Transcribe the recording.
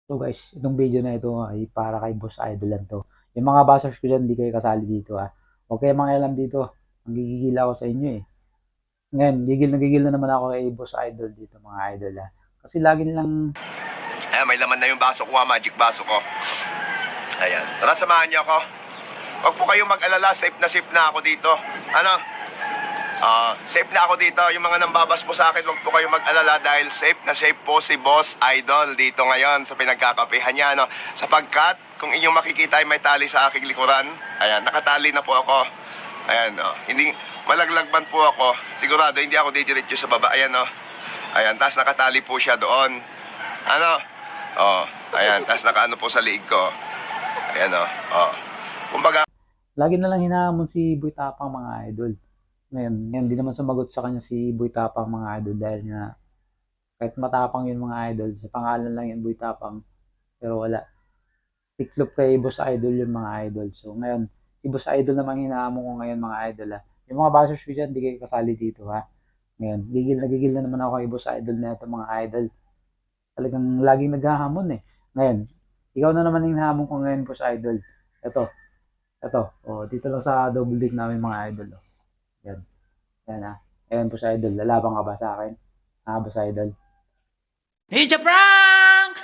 So guys, itong video na ito ay para kay Boss Idol lang 'to. Yung mga bashers ko diyan, hindi kayo kasali dito, Huwag kayong mangialam dito. Nanggigigil ako sa inyo, eh. Ngayon, gigil na gigil na naman ako kay Boss Idol dito, mga idol, Kasi lagi nilang Ayan, may laman na yung baso ko, magic baso ko. Ayan. Tara, samahan niyo ako. Huwag po kayong mag-alala, safe na ako dito. Ano? Safe na ako dito. Yung mga nambabas po sa akin, huwag po kayong mag-alala dahil safe na safe po si Boss Idol dito ngayon sa pinagkakapihan niya. Ano? Sapagkat, kung inyong makikita ay may tali sa aking likuran. Ayan, nakatali na po ako. Ayan, hindi, malaglag man po ako. Sigurado, hindi ako didiretso sa baba. Ayan, Ayan, tapos nakatali po siya doon. Ano? Ayan, tapos nakaano po sa liig ko. Ayan, Kumbaga, lagi na lang hinahamon si Boy Tapang, mga idol. Ngayon, di naman sumagot sa kanya si Boy Tapang, mga idol, dahil nga kahit matapang yun, mga idol, sa pangalan lang yun Boy Tapang, pero wala. Tiklop kay Boss Idol yung mga idol. So ngayon, si Boss Idol naman hinahamon ko ngayon, mga idol, Yung mga bashers ko dyan, di kayo kasali dito, Ngayon, gigil na naman ako kay Boss Idol na ito, mga idol. Talagang laging naghahamon, eh. Ngayon, ikaw na naman yung hinahamon ko ngayon, Boss Idol. Ito. Dito lang sa double dick namin, mga idol. Yan. Yan, Ayan, Boss Idol. Lalaban ka ba sa akin? Boss Idol. Ninja prank!